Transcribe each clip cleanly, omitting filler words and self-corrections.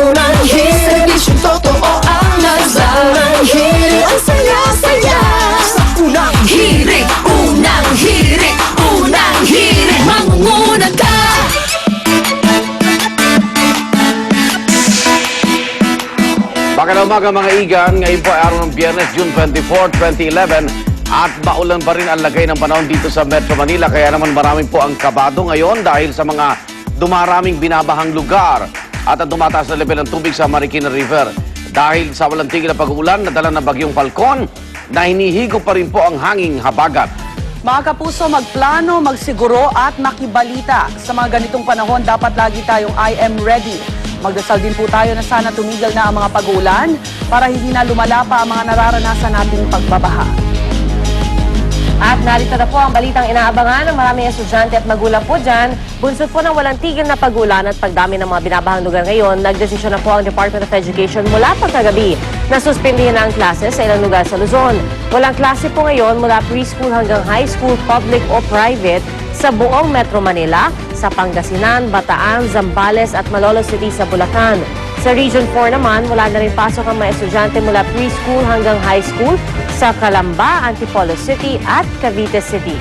unang hirit, serbisyong totoo ang unang hirit. Ang saya-saya sa unang hirit, unang hirit, unang hirit. Mangunguna ka. Magandang umaga mga igan, ngayon po ay araw ng Biyernes, June 24, 2011 at maulan pa rin ang lagay ng panahon dito sa Metro Manila, kaya naman maraming po ang kabado ngayon dahil sa mga dumaraming binabahang lugar at ang tumataas na level ng tubig sa Marikina River. Dahil sa walang tigil na pag-uulan, nadala ng bagyong Falcon na hinihigop pa rin po ang hanging habagat. Mga kapuso, magplano, magsiguro at makibalita. Sa mga ganitong panahon, dapat lagi tayong I am ready. Magdasal din po tayo na sana tumigil na ang mga pag-uulan para hindi na lumala pa ang mga nararanasan nating pagbabaha. At narito na po ang balitang inaabangan ng maraming estudyante at magulang po dyan. Bunsod po ng walang tigil na pag-ulan at pagdami ng mga binabahang lugar ngayon, nagdesisyon na po ang Department of Education mula pagkagabi na suspindihin na ang klase sa ilang lugar sa Luzon. Walang klase po ngayon mula preschool hanggang high school, public o private, sa buong Metro Manila, sa Pangasinan, Bataan, Zambales at Malolos City sa Bulacan. Sa Region 4 naman, wala na rin pasok ang mga estudyante mula preschool hanggang high school sa Calamba, Antipolo City at Cavite City.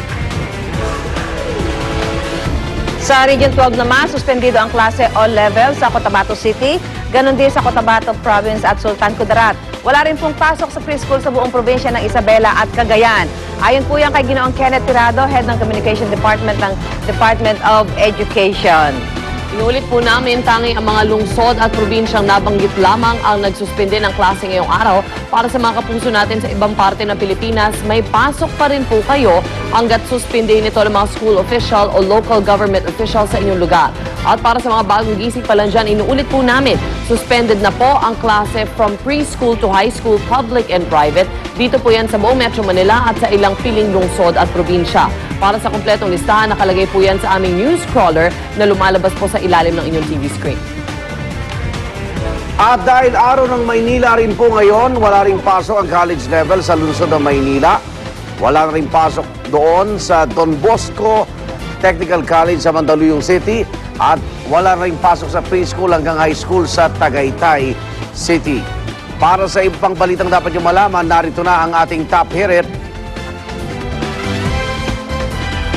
Sa Region 12 naman, suspendido ang klase all level sa Cotabato City, ganon din sa Cotabato Province at Sultan Kudarat. Wala rin pong pasok sa preschool sa buong probinsya ng Isabela at Cagayan. Ayon po yan kay Ginoong Kenneth Tirado, Head ng Communication Department ng Department of Education. Inulit po namin tanging ang mga lungsod at probinsyang nabanggit lamang ang nagsuspende ng klase ngayong araw. Para sa mga kapuso natin sa ibang parte ng Pilipinas, may pasok pa rin po kayo hanggat suspendehin ito ng mga school official o local government official sa inyong lugar. At para sa mga bagong gising pa lang dyan, inuulit po namin, suspended na po ang klase from preschool to high school, public and private. Dito po yan sa buong Metro Manila at sa ilang piling lungsod at probinsya. Para sa kumpletong listahan, nakalagay po yan sa aming news crawler na lumalabas po sa ilalim ng inyong TV screen. At dahil araw ng Maynila rin po ngayon, wala ring pasok ang college level sa lungsod ng Maynila. Wala ring pasok doon sa Don Bosco Technical College sa Mandaluyong City at wala ring pasok sa preschool hanggang high school sa Tagaytay City. Para sa ibang balitang dapat nyo malaman, narito na ang ating top hirit.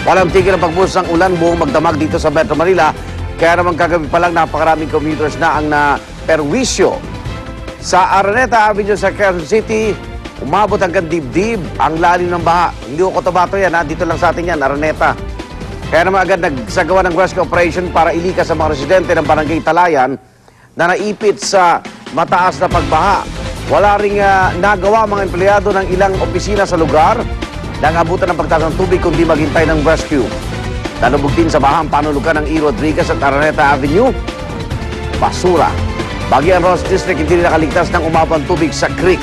Walang tigil ang pagbuhos ng ulan buong magdamag dito sa Metro Manila. Kaya naman kagabi pa lang napakaraming commuters na ang naperwisyo. Sa Araneta Avenue sa Quezon City, umabot hanggang dibdib ang lalim ng baha. Hindi ko Cotabato yan, dito lang sa atin yan, Araneta. Kaya naman agad nagsagawa ng rescue operation para ilikas sa mga residente ng Barangay Talayan na naipit sa mataas na pagbaha. Wala ring nagawa mga empleyado ng ilang opisina sa lugar na abutan ng pagtaas ng tubig kundi maghintay ng rescue. Nalubog din sa bahang panulukan ng E. Rodriguez at Araneta Avenue, basura. Bagian Ross District hindi nakaligtas ng umabang tubig sa creek.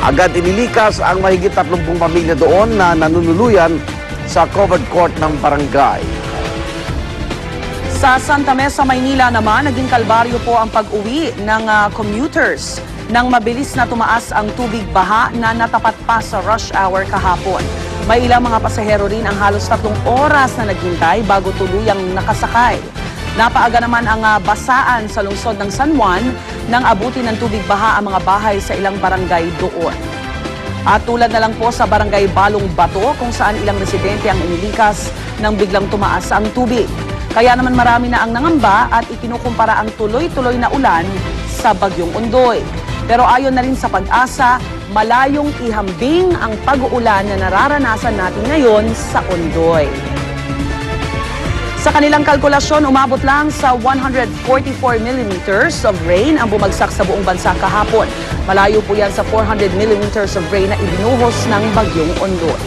Agad inilikas ang mahigit 30 pamilya doon na nanunuluyan sa covered court ng barangay. Sa Santa Mesa, Maynila naman, naging kalbaryo po ang pag-uwi ng commuters nang mabilis na tumaas ang tubig baha na natapat pa sa rush hour kahapon. May ilang mga pasahero rin ang halos 3 oras na naghintay bago tuluyang nakasakay. Napaaga naman ang basaan sa lungsod ng San Juan nang abutin ng tubig baha ang mga bahay sa ilang barangay doon. At tulad na lang po sa barangay Balong Bato kung saan ilang residente ang inilikas nang biglang tumaas ang tubig. Kaya naman marami na ang nangamba at ikinukumpara ang tuloy-tuloy na ulan sa Bagyong Ondoy. Pero ayon na rin sa Pag-asa, malayong ihambing ang pag-uulan na nararanasan natin ngayon sa Ondoy. Sa kanilang kalkulasyon, umabot lang sa 144 millimeters of rain ang bumagsak sa buong bansa kahapon. Malayo po yan sa 400 millimeters of rain na ibinuhos ng Bagyong Ondoy.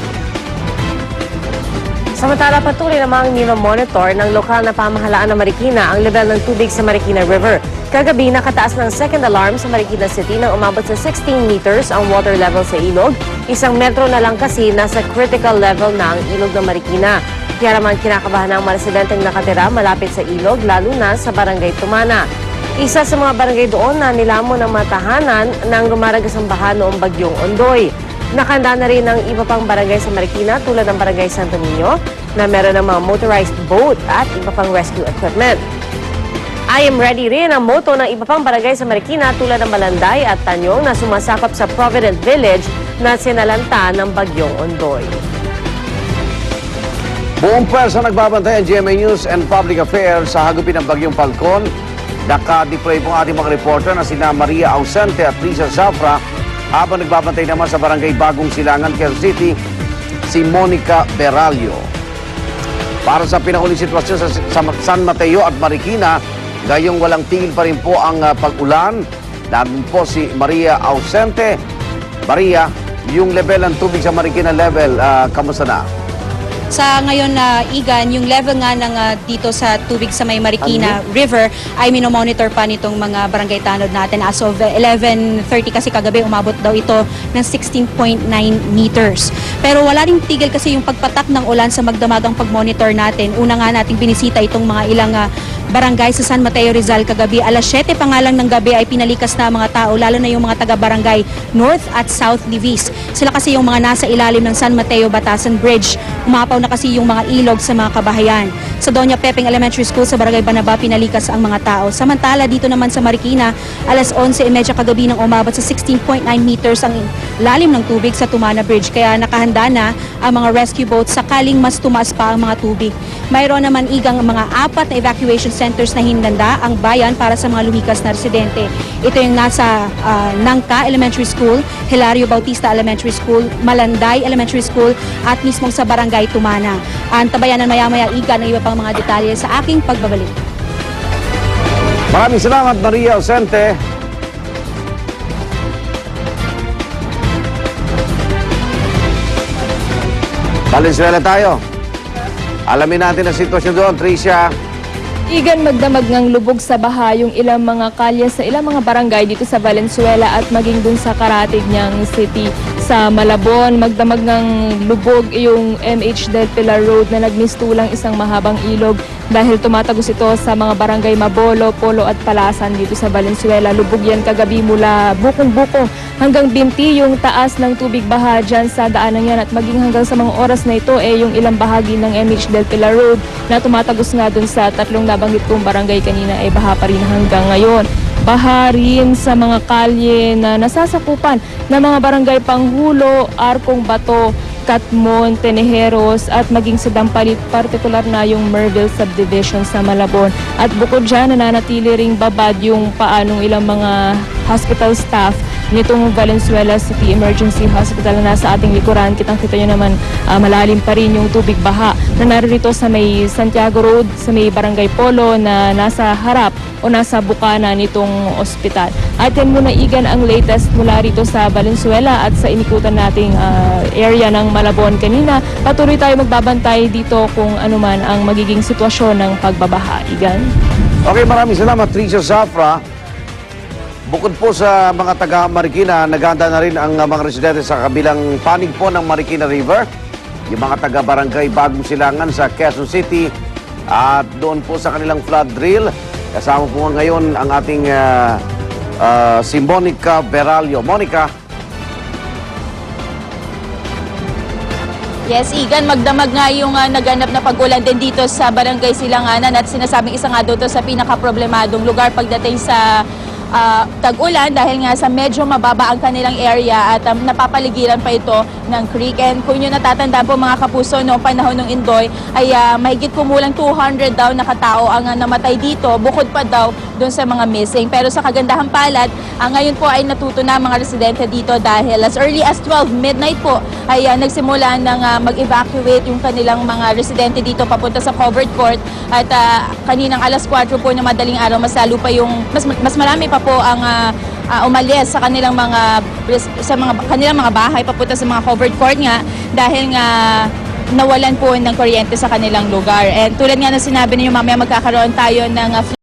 Samantala, patuloy namang nino-monitor ng lokal na pamahalaan ng Marikina ang level ng tubig sa Marikina River. Kagabi, nakataas ng second alarm sa Marikina City nang umabot sa 16 meters ang water level sa ilog. 1 metro na lang kasi nasa critical level na ang ilog ng Marikina. Kaya naman kinakabahan ng mga residenteng nakatira malapit sa ilog, lalo na sa Barangay Tumana. Isa sa mga barangay doon na nilamon ng matahanan nang rumaragas ang baha noong Bagyong Ondoy. Nakahanda na rin ang iba pang barangay sa Marikina tulad ng Barangay Santo Niño na meron ng mga motorized boat at iba pang rescue equipment. I am ready rin ang moto ng iba pang barangay sa Marikina tulad ng Malanday at Tanyong na sumasakop sa Provident Village na sinalanta ng Bagyong Ondoy. Buong pwersa nagbabantay ang GMA News and Public Affairs sa hagupin ng Bagyong Falcon. Naka-deploy po ang ating mga reporter na sina Maria Ausente at Trisha Zafra. Habang nagbabantay naman sa barangay Bagong Silangan, Quezon City, si Monica Beralio. Para sa pinakuling sitwasyon sa San Mateo at Marikina, gayong walang tigil pa rin po ang pag-ulan. Nandun po si Maria Ausente. Maria, yung level ng tubig sa Marikina level, kamusta na? Sa ngayon na Igan, yung level nga ng dito sa tubig sa may Marikina River ay minomonitor pa nitong mga barangay tanod natin. As of 11:30 kasi kagabi umabot daw ito ng 16.9 meters. Pero wala ring tigil kasi yung pagpatak ng ulan sa magdamagang pagmonitor natin. Una nga nating binisita itong mga ilang barangay sa San Mateo Rizal kagabi. Alas 7 pa nga lang ng gabi ay pinalikas na mga tao, lalo na yung mga taga-barangay North at South Livis. Sila kasi yung mga nasa ilalim ng San Mateo Batasan Bridge. Umapaw na kasi yung mga ilog sa mga kabahayan. Sa Doña Pepeng Elementary School sa Barangay Banaba, pinalikas ang mga tao. Samantala dito naman sa Marikina, alas 11:30 kagabi nang umabot sa 16.9 meters ang lalim ng tubig sa Tumana Bridge. Kaya nakahanda na ang mga rescue boats sakaling mas tumaas pa ang mga tubig. Mayroon naman Igang mga 4 na evacuation centers na hinanda ang bayan para sa mga lumikas na residente. Ito yung nasa Nangka Elementary School, Hilario Bautista Elementary School, Malanday Elementary School at mismong sa Barangay Tumana. Antabayan ng maya-maya Igan ang iba pang mga detalye sa aking pagbabalik. Maraming salamat, Maria Ausente. Valenzuela tayo. Alamin natin ang sitwasyon doon, Tricia. Igan, magdamag ngang lubog sa baha yung ilang mga kalye sa ilang mga barangay dito sa Valenzuela at maging dun sa karatig niyang city. Sa Malabon, magdamag ngang lubog yung MH Del Pilar Road na nagmistulang isang mahabang ilog dahil tumatagos ito sa mga barangay Mabolo, Polo at Palasan dito sa Valenzuela. Lubog yan kagabi mula Bukong-Buko hanggang Binti yung taas ng tubig baha dyan sa daanan yan at maging hanggang sa mga oras na ito yung ilang bahagi ng MH Del Pilar Road na tumatagos nga dun sa tatlong nabanggit kong barangay kanina ay baha pa rin hanggang ngayon. Baha rin sa mga kalye na nasasakupan ng mga barangay Panghulo, Arkong Bato, Katmon, Tenejeros at maging sa Dampalit, partikular na yung Merville Subdivision sa Malabon. At bukod dyan, nananatili ring babad yung paanong ilang mga hospital staff nitong Valenzuela City Emergency Hospital na nasa ating likuran. Kitang-kita nyo naman malalim pa rin yung tubig baha na naririto sa may Santiago Road, sa may Barangay Polo na nasa harap o nasa bukana nitong ospital. At yan muna Igan ang latest mula rito sa Valenzuela at sa inikutan nating area ng Malabon kanina. Patuloy tayo magbabantay dito kung ano man ang magiging sitwasyon ng pagbabaha. Igan. Okay, maraming salamat, Tricia Zafra. Bukod po sa mga taga Marikina, naghanda na rin ang mga residente sa kabilang panig po ng Marikina River. Yung mga taga Barangay Bagong Silangan sa Quezon City at doon po sa kanilang flood drill. Kasama po ngayon ang ating si Monica Beralio. Monica. Yes, Igan, magdamag nga yung naganap na pag-ulan din dito sa Barangay Silanganan at sinasabing isa nga doon sa pinaka-problemadong lugar pagdating sa tag-ulan dahil nga sa medyo mababa ang kanilang area at napapaligiran pa ito ng creek. And kung nyo natatandaan po mga kapuso, noong panahon ng Indoy ay mahigit kumulang 200 daw na katao ang namatay dito, bukod pa daw doon sa mga missing. Pero sa kagandahan palad, ngayon po ay natuto na mga residente dito dahil as early as 12 midnight po ay nagsimula ng mag-evacuate yung kanilang mga residente dito papunta sa covered court at kaninang alas 4 po na madaling araw mas lalo pa yung mas marami pa po ang umalis sa kanilang mga bahay papunta sa mga covered court nga dahil nga nawalan po ng kuryente sa kanilang lugar. And tulad nga na sinabi niyo, mamaya magkakaroon tayo ng